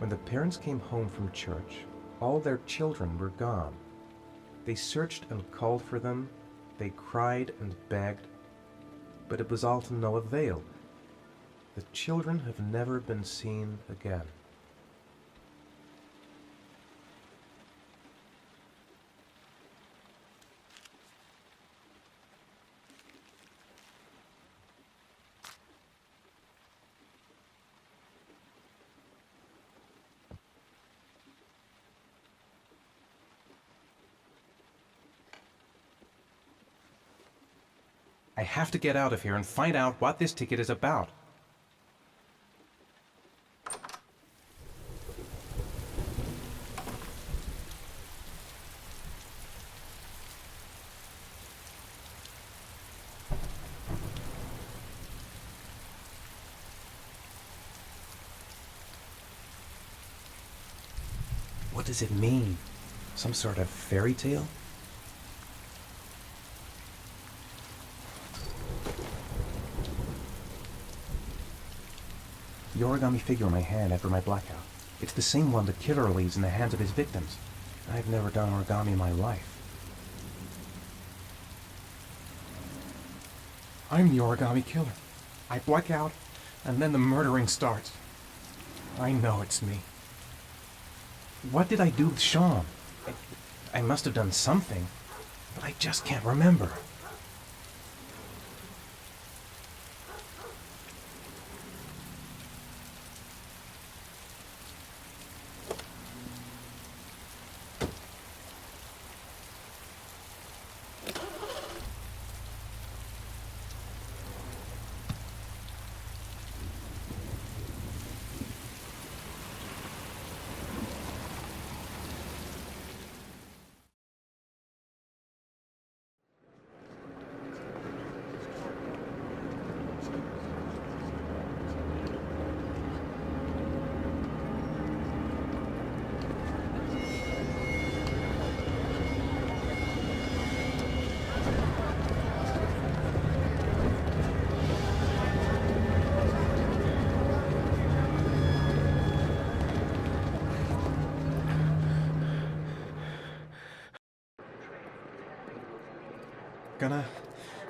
When the parents came home from church, all their children were gone. They searched and called for them, they cried and begged, but it was all to no avail. The children have never been seen again. I have to get out of here and find out what this ticket is about. What does it mean? Some sort of fairy tale? The origami figure in my hand after my blackout. It's the same one the killer leaves in the hands of his victims. I've never done origami in my life. I'm the origami killer. I black out, and then the murdering starts. I know it's me. What did I do with Sean? I must have done something, but I just can't remember.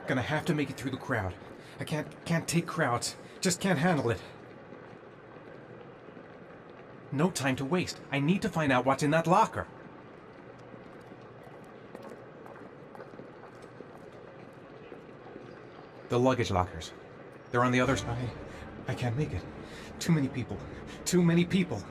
Gonna have to make it through the crowd. I can't take crowds. Just can't handle it. No time to waste. I need to find out what's in that locker. The luggage lockers. They're on the other side. I can't make it. Too many people. Too many people.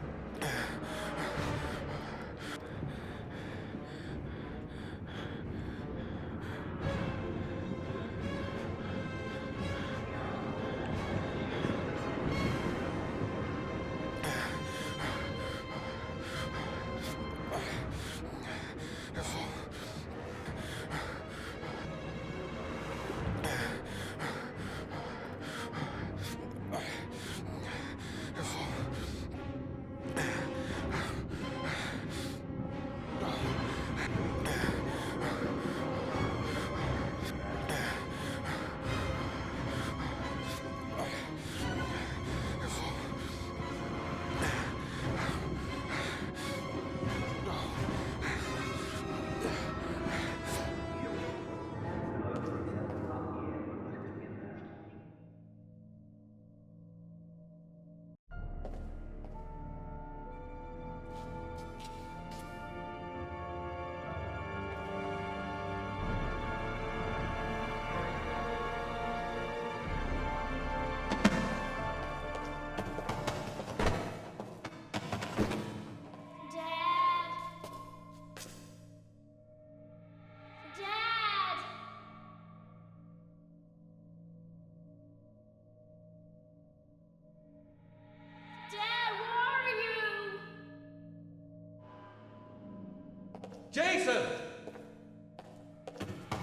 Jason!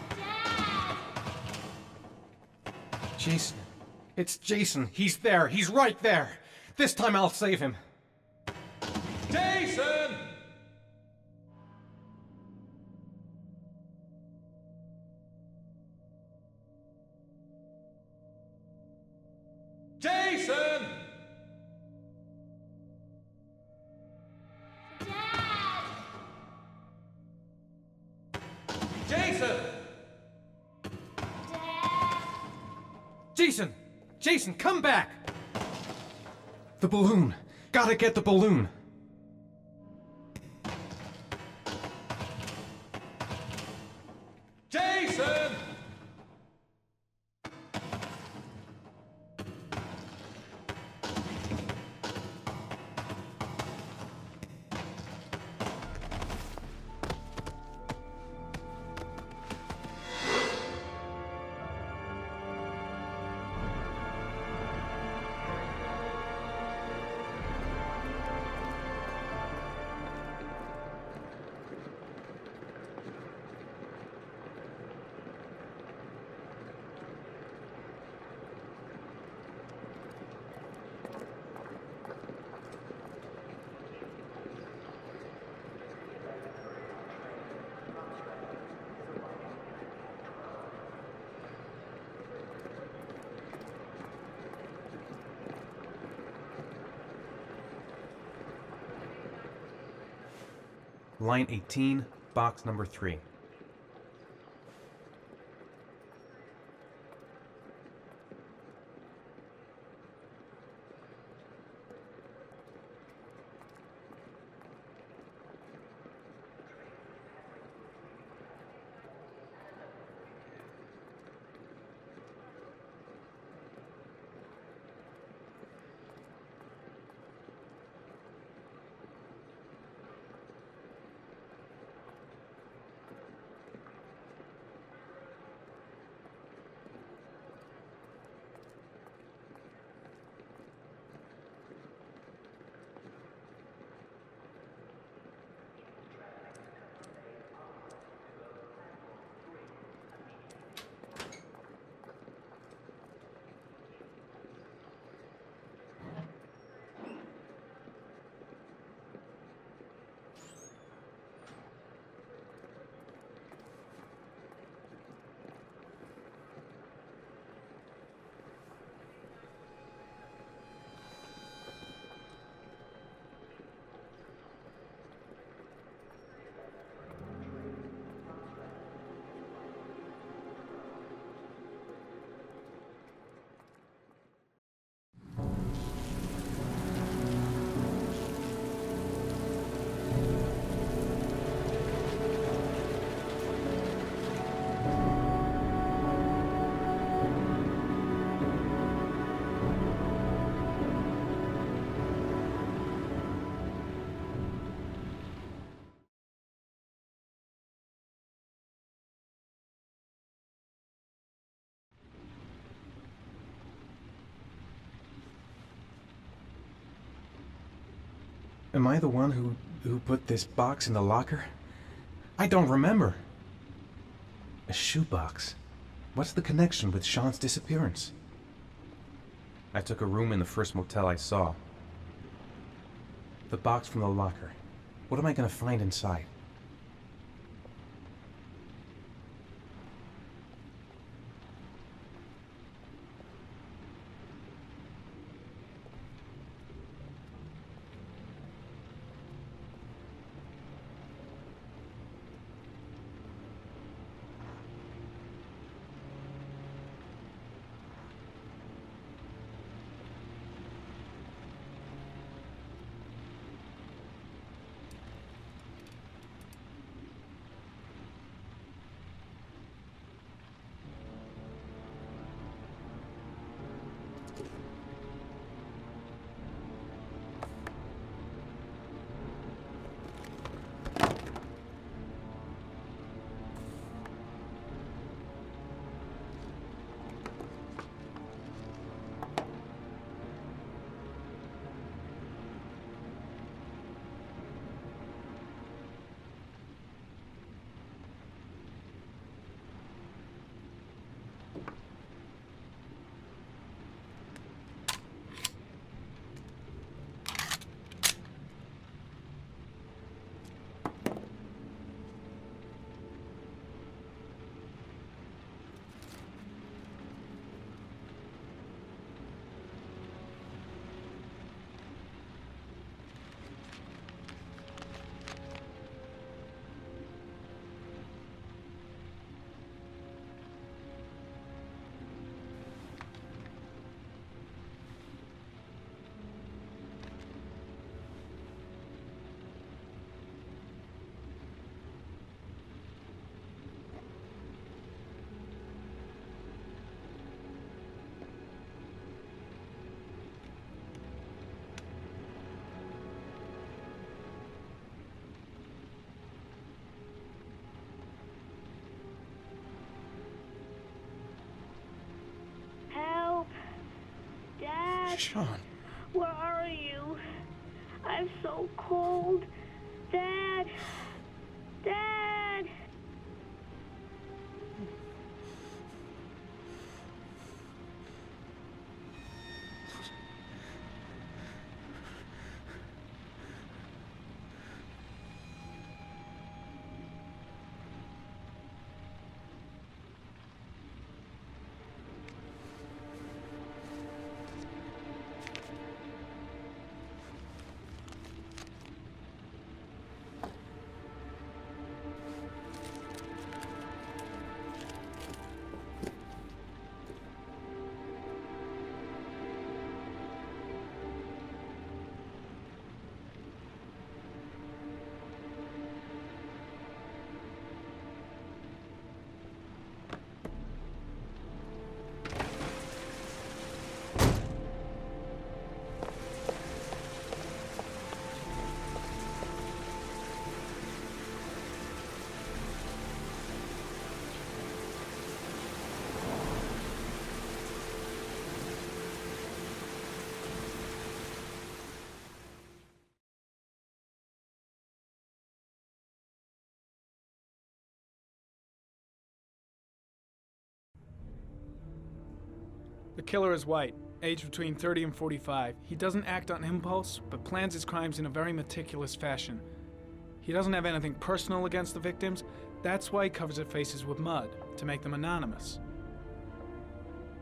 Dad! Jason. It's Jason. He's there. He's right there. This time I'll save him. Jason! Jason! Jason! Jason, come back! The balloon! Gotta get the balloon! Jason! Line 18, box number 3. Am I the one who put this box in the locker? I don't remember. A shoebox. What's the connection with Sean's disappearance? I took a room in the first motel I saw. The box from the locker. What am I going to find inside? Dad! Sean. Where are you? I'm so cold. Dad! Dad! The killer is white, aged between 30 and 45. He doesn't act on impulse, but plans his crimes in a very meticulous fashion. He doesn't have anything personal against the victims. That's why he covers their faces with mud, to make them anonymous.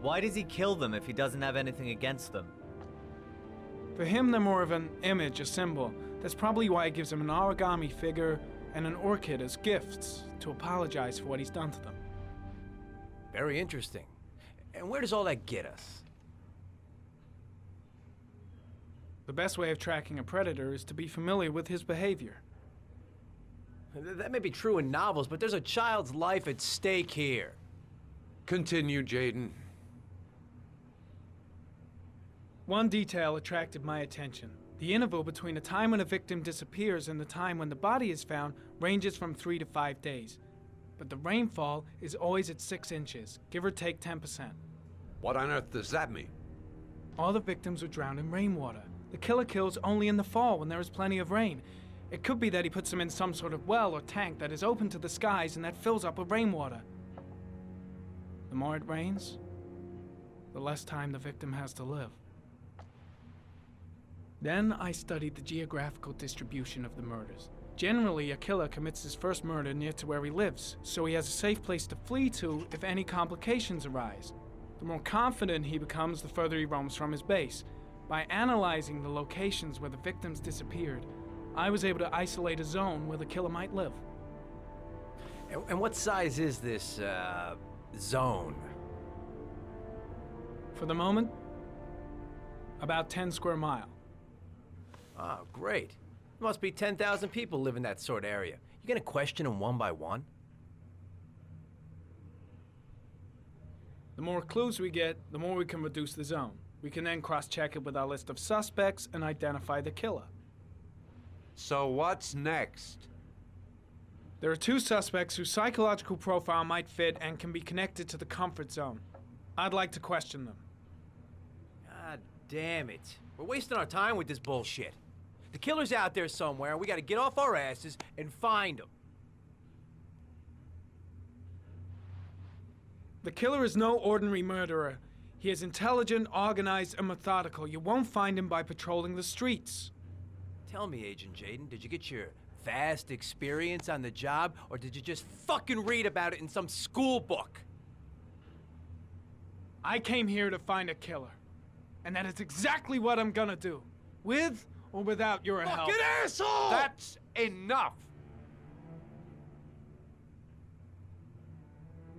Why does he kill them if he doesn't have anything against them? For him, they're more of an image, a symbol. That's probably why he gives them an origami figure and an orchid as gifts, to apologize for what he's done to them. Very interesting. And where does all that get us? The best way of tracking a predator is to be familiar with his behavior. That may be true in novels, but there's a child's life at stake here. Continue, Jaden. One detail attracted my attention. The interval between the time when a victim disappears and the time when the body is found ranges from 3 to 5 days. But the rainfall is always at 6 inches, give or take 10%. What on earth does that mean? All the victims were drowned in rainwater. The killer kills only in the fall when there is plenty of rain. It could be that he puts them in some sort of well or tank that is open to the skies and that fills up with rainwater. The more it rains, the less time the victim has to live. Then I studied the geographical distribution of the murders. Generally, a killer commits his first murder near to where he lives, so he has a safe place to flee to if any complications arise. The more confident he becomes, the further he roams from his base. By analyzing the locations where the victims disappeared, I was able to isolate a zone where the killer might live. And what size is this, zone? For the moment, about 10 square miles. Oh, great. There must be 10,000 people live in that sort of area. You gonna question them one by one? The more clues we get, the more we can reduce the zone. We can then cross-check it with our list of suspects and identify the killer. So what's next? There are 2 suspects whose psychological profile might fit and can be connected to the comfort zone. I'd like to question them. God damn it. We're wasting our time with this bullshit. The killer's out there somewhere, and we gotta get off our asses and find him. The killer is no ordinary murderer. He is intelligent, organized, and methodical. You won't find him by patrolling the streets. Tell me, Agent Jaden, did you get your vast experience on the job, or did you just fucking read about it in some school book? I came here to find a killer. And that is exactly what I'm gonna do. With or without your help. Fucking asshole! That's enough!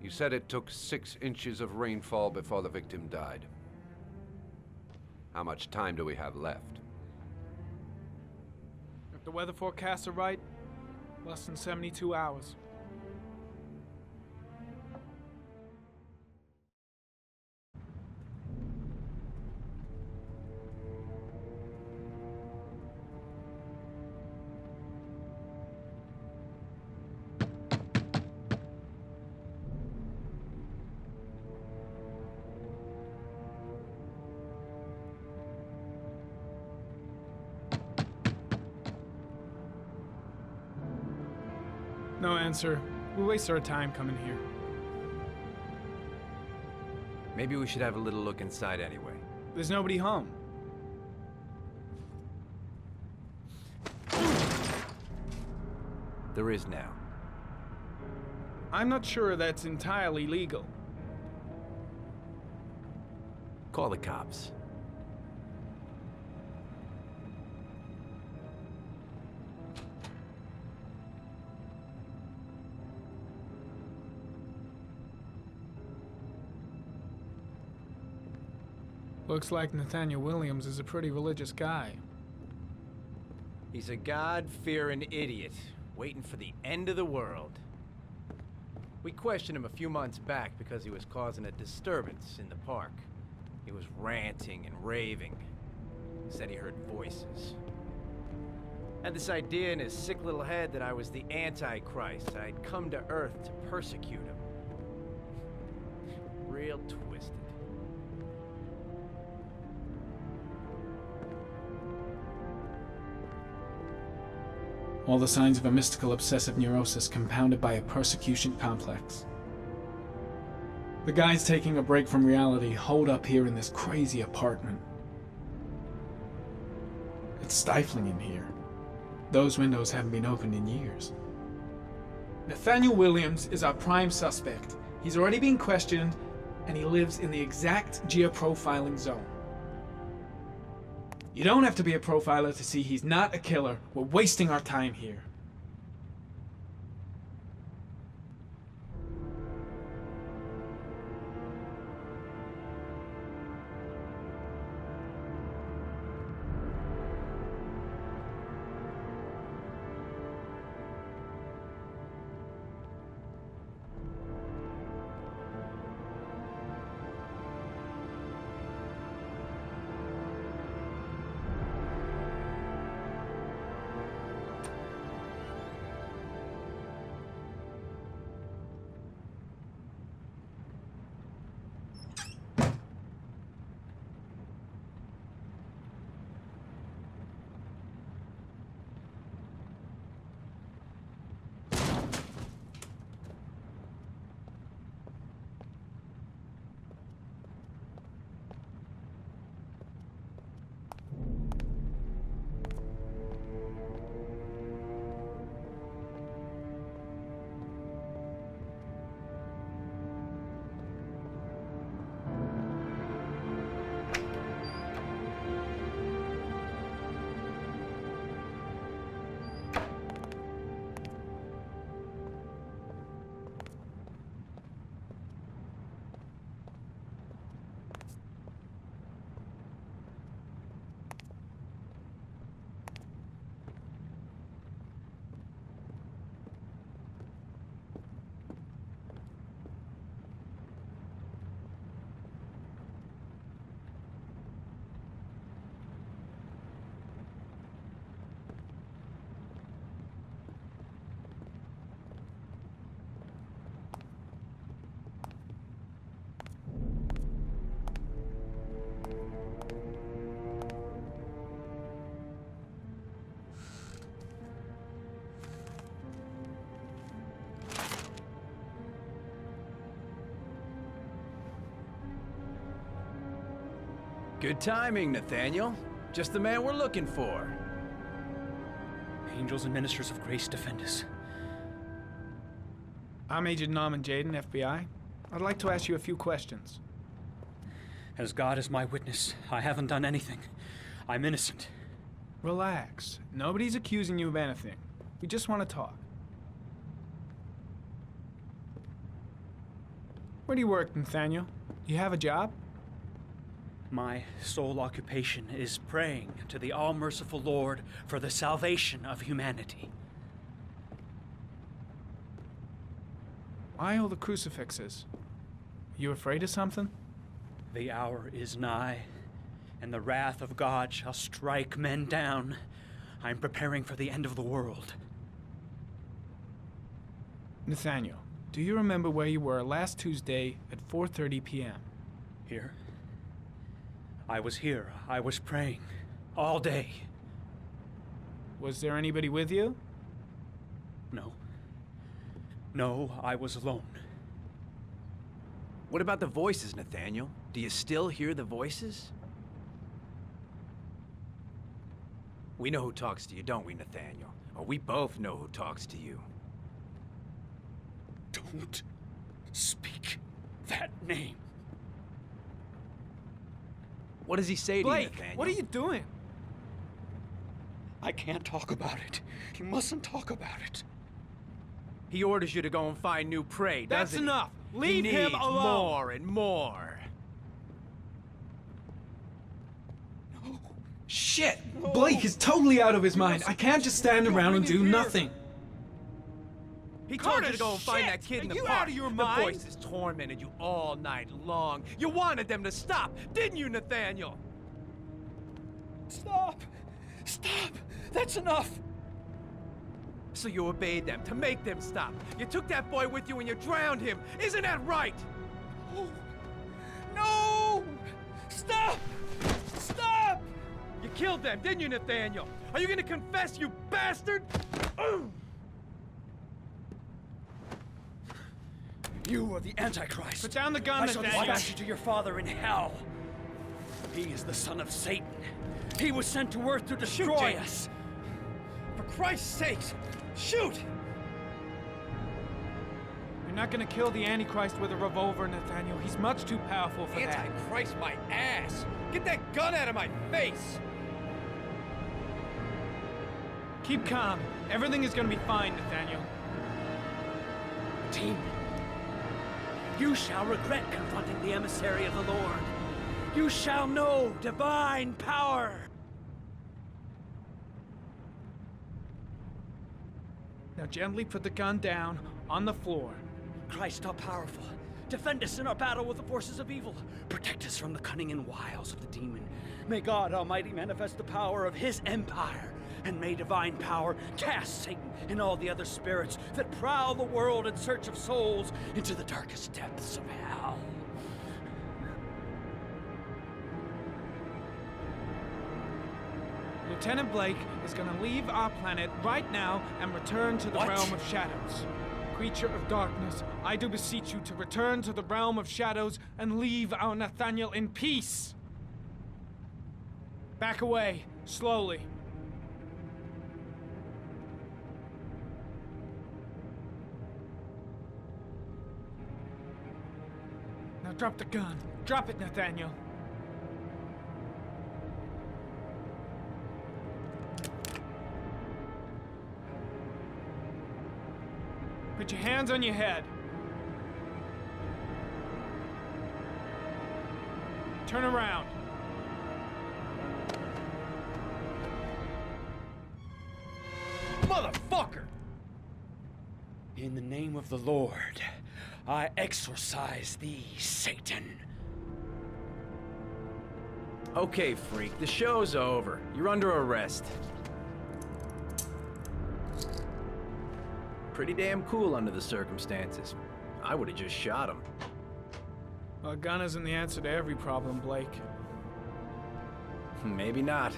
You said it took 6 inches of rainfall before the victim died. How much time do we have left? If the weather forecasts are right, less than 72 hours. No answer. We waste our time coming here. Maybe we should have a little look inside anyway. There's nobody home. There is now. I'm not sure that's entirely legal. Call the cops. Looks like Nathaniel Williams is a pretty religious guy. He's a God-fearing idiot, waiting for the end of the world. We questioned him a few months back because he was causing a disturbance in the park. He was ranting and raving. Said he heard voices. Had this idea in his sick little head that I was the Antichrist. I'd come to Earth to persecute him. Real twisted. All the signs of a mystical obsessive neurosis compounded by a persecution complex. The guy's taking a break from reality, holed up here in this crazy apartment. It's stifling in here. Those windows haven't been opened in years. Nathaniel Williams is our prime suspect. He's already been questioned, and he lives in the exact geoprofiling zone. You don't have to be a profiler to see he's not a killer. We're wasting our time here. Good timing, Nathaniel. Just the man we're looking for. Angels and ministers of grace defend us. I'm Agent Norman Jaden, FBI. I'd like to ask you a few questions. As God is my witness, I haven't done anything. I'm innocent. Relax. Nobody's accusing you of anything. We just want to talk. Where do you work, Nathaniel? Do you have a job? My sole occupation is praying to the all-merciful Lord for the salvation of humanity. Why all the crucifixes? You afraid of something? The hour is nigh, and the wrath of God shall strike men down. I'm preparing for the end of the world. Nathaniel, do you remember where you were last Tuesday at 4:30 p.m.? Here? I was here. I was praying. All day. Was there anybody with you? No. No, I was alone. What about the voices, Nathaniel? Do you still hear the voices? We know who talks to you, don't we, Nathaniel? Or we both know who talks to you. Don't speak that name. What does he say to you, Blake, Nathaniel? what are you doing? I can't talk about it. You mustn't talk about it. He orders you to go and find new prey, That's doesn't he? enough. He Leave him needs alone. more and more. Shit! Blake is totally out of his mind. I can't just stand around and do nothing. He told Carter, you to go and find shit! that kid in Are the you park. out of your The mind? voices tormented you all night long. You wanted them to stop, didn't you, Nathaniel? Stop! Stop! That's enough! So you obeyed them to make them stop. You took that boy with you and you drowned him. Isn't that right? Oh, no! Stop! Stop! You killed them, didn't you, Nathaniel? Are you gonna confess, you bastard? You are the Antichrist. Put down the gun, I shall Nathaniel. dispatch you to your father in hell. He is the son of Satan. He was sent to earth to destroy James. us. For Christ's sakes, shoot! You're not gonna kill the Antichrist with a revolver, Nathaniel. He's much too powerful for that. Antichrist, my ass! Get that gun out of my face! Keep calm. Everything is gonna be fine, Nathaniel. Team, you shall regret confronting the emissary of the Lord. You shall know divine power. Now gently put the gun down on the floor. Christ all powerful, defend us in our battle with the forces of evil. Protect us from the cunning and wiles of the demon. May God Almighty manifest the power of his empire. And may divine power cast Satan and all the other spirits that prowl the world in search of souls into the darkest depths of hell. Lieutenant Blake is gonna leave our planet right now and return to the What? realm of shadows. Creature of darkness, I do beseech you to return to the realm of shadows and leave our Nathaniel in peace. Back away, slowly. Now drop the gun. Drop it, Nathaniel. Put your hands on your head. Turn around. Motherfucker! In the name of the Lord, I exorcise thee, Satan. Okay, freak, the show's over. You're under arrest. Pretty damn cool under the circumstances. I would have just shot him. A gun isn't the answer to every problem, Blake. Maybe not,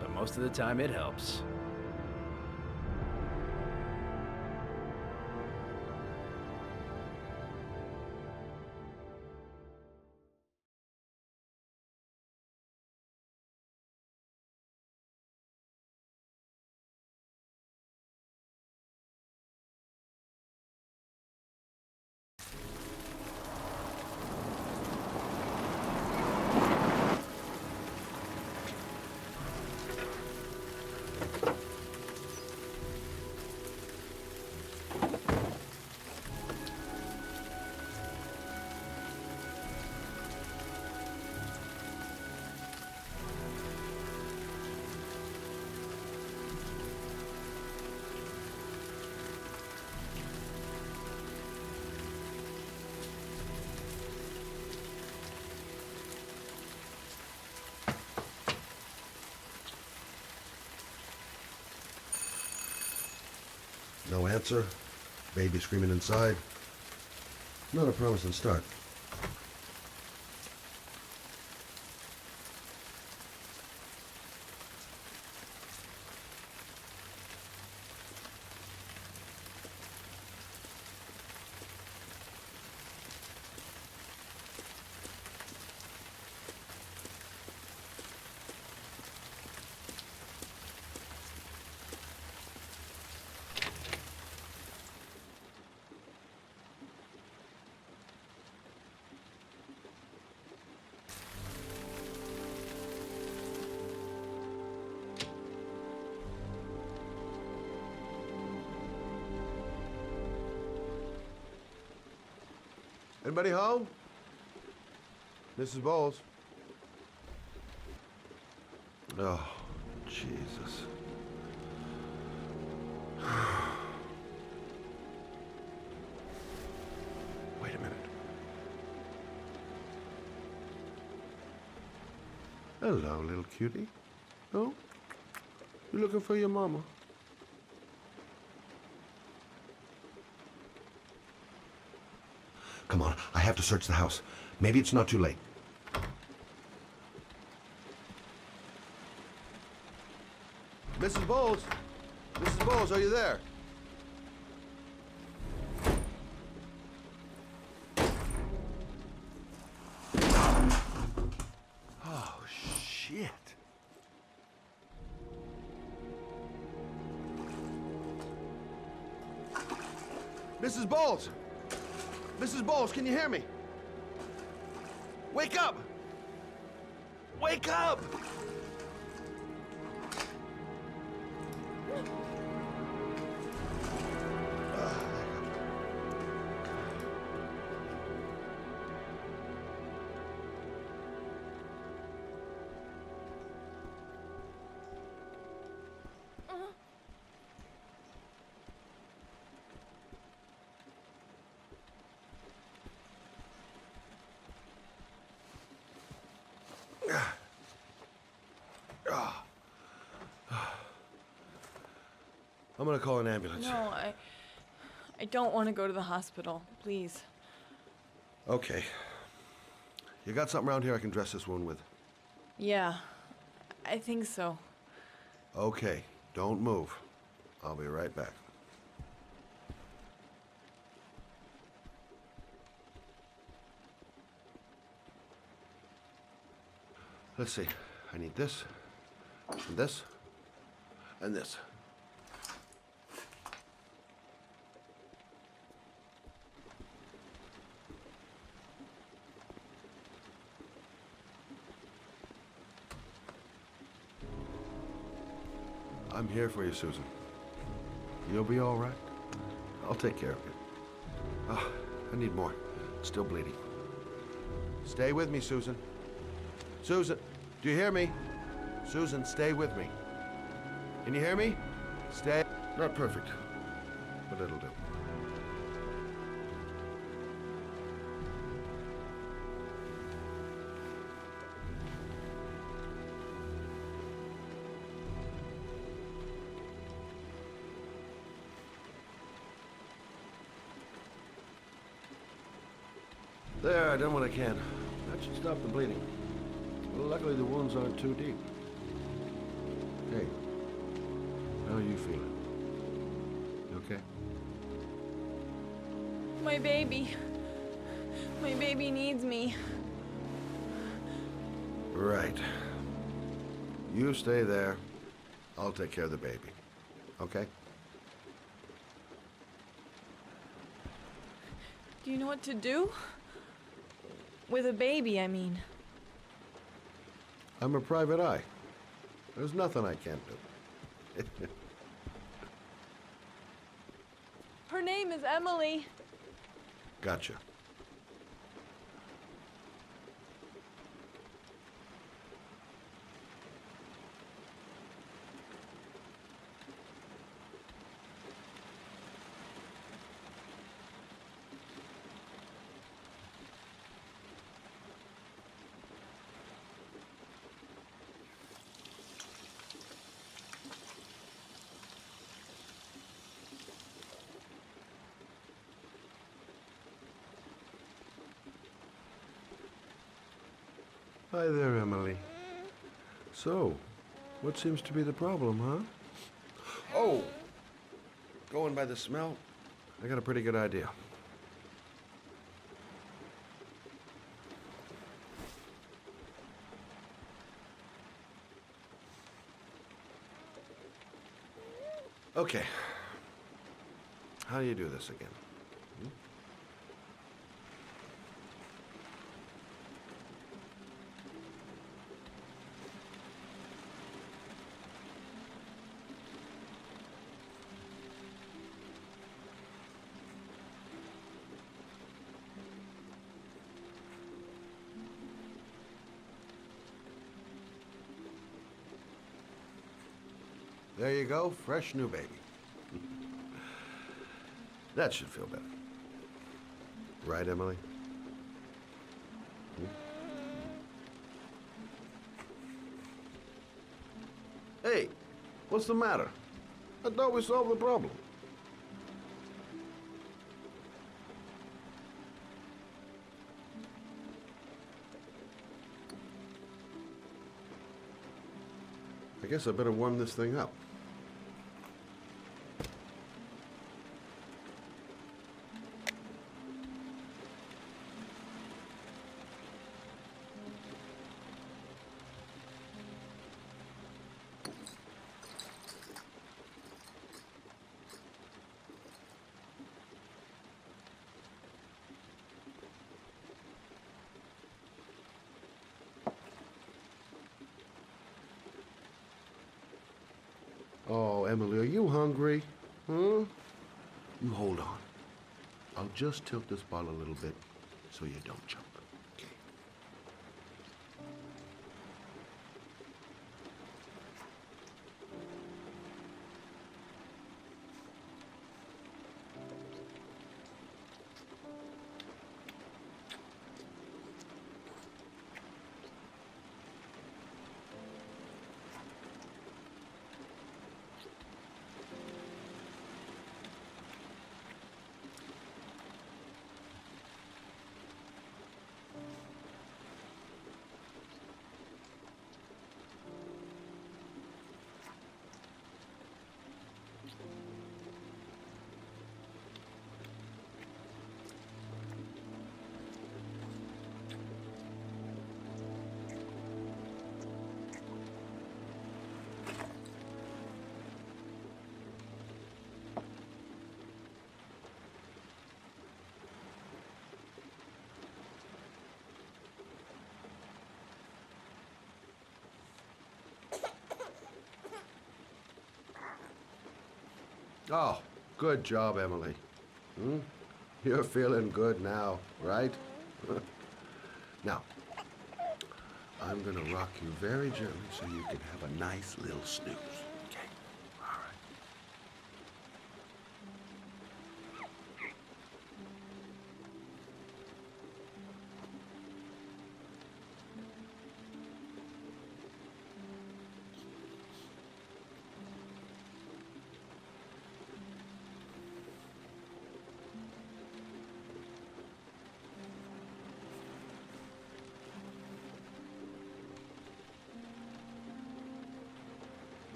but most of the time it helps. No answer. Baby screaming inside. Not a promising start. Anybody home? Mrs. Bowles? Oh, Jesus. Wait a minute. Hello, little cutie. Oh? You looking for your mama? Come on, I have to search the house. Maybe it's not too late. Mrs. Bowles? Mrs. Bowles, are you there? Oh, shit. Mrs. Bowles! Mrs. Bowles, can you hear me? Wake up! Wake up! I'm gonna call an ambulance. No, I don't want to go to the hospital. Please. Okay. You got something around here I can dress this wound with? Yeah, I think so. Okay, don't move. I'll be right back. Let's see. I need this, and this, and this. I'm here for you, Susan. You'll be all right. I'll take care of you. Ah, I need more. It's still bleeding. Stay with me, Susan. Susan, do you hear me? Susan, stay with me. Can you hear me? Stay. Not perfect, but it'll do. There, I done what I can. That should stop the bleeding. Well, luckily the wounds aren't too deep. Hey, how are you feeling? You okay? My baby. My baby needs me. Right. You stay there. I'll take care of the baby. Okay? Do you know what to do? With a baby, I mean. I'm a private eye. There's nothing I can't do. Her name is Emily. Gotcha. Hi there, Emily. So, what seems to be the problem, huh? Oh! Going by the smell, I got a pretty good idea. Okay. How do you do this again? There you go, fresh new baby. That should feel better. Right, Emily? Hey, what's the matter? I thought we solved the problem. I guess I better warm this thing up. Oh, Emily, are you hungry? Huh? You hold on. I'll just tilt this ball a little bit so you don't choke. Okay. Oh, good job, Emily. You're feeling good now, right? Now, I'm gonna rock you very gently so you can have a nice little snooze. Okay? All right.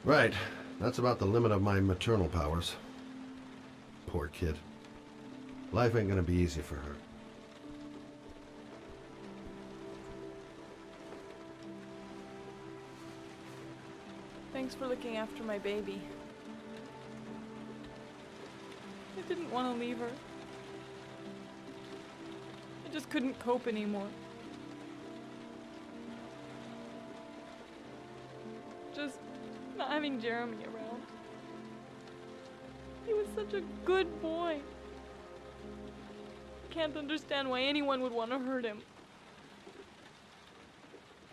Right. That's about the limit of my maternal powers. Poor kid. Life ain't gonna be easy for her. Thanks for looking after my baby. I didn't want to leave her. I just couldn't cope anymore. Just not having Jeremy around. He was such a good boy. I can't understand why anyone would want to hurt him.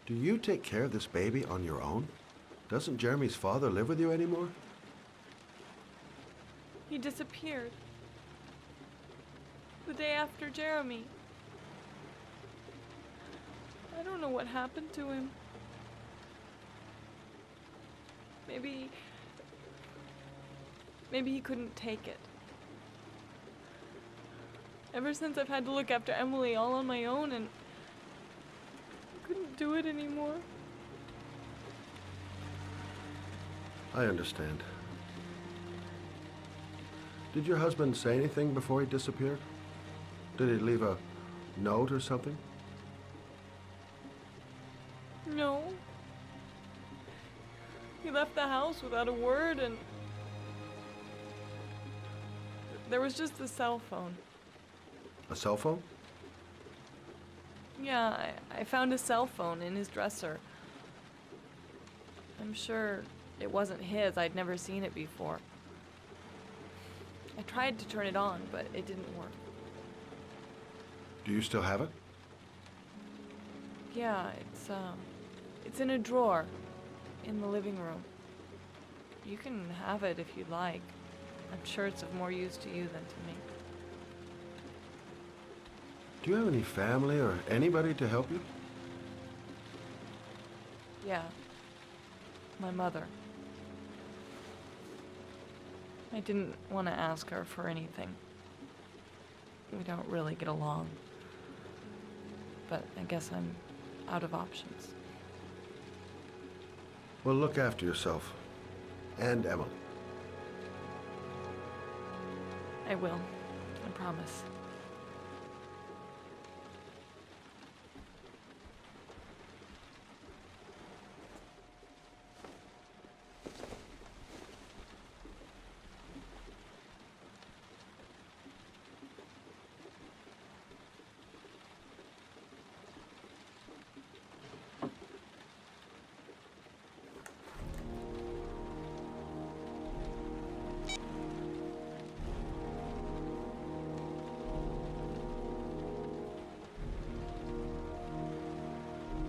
Do you take care of this baby on your own? Doesn't Jeremy's father live with you anymore? He disappeared. The day after Jeremy. I don't know what happened to him. Maybe he couldn't take it. Ever since I've had to look after Emily all on my own and I couldn't do it anymore. I understand. Did your husband say anything before he disappeared? Did he leave a note or something? No. He left the house without a word, and there was just the cell phone. A cell phone? Yeah, I found a cell phone in his dresser. I'm sure it wasn't his. I'd never seen it before. I tried to turn it on, but it didn't work. Do you still have it? Yeah, it's in a drawer. in the living room. You can have it if you'd like. I'm sure it's of more use to you than to me. Do you have any family or anybody to help you? Yeah. My mother. I didn't want to ask her for anything. We don't really get along. But I guess I'm out of options. Well, look after yourself. And Emily. I will. I promise.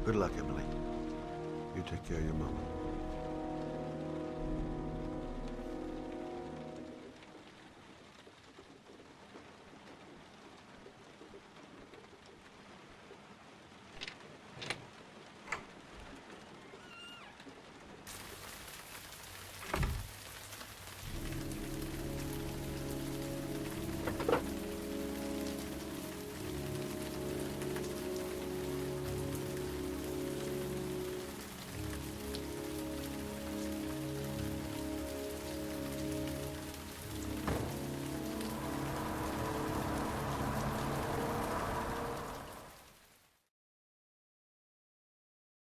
Good luck, Emily. You take care of your mama.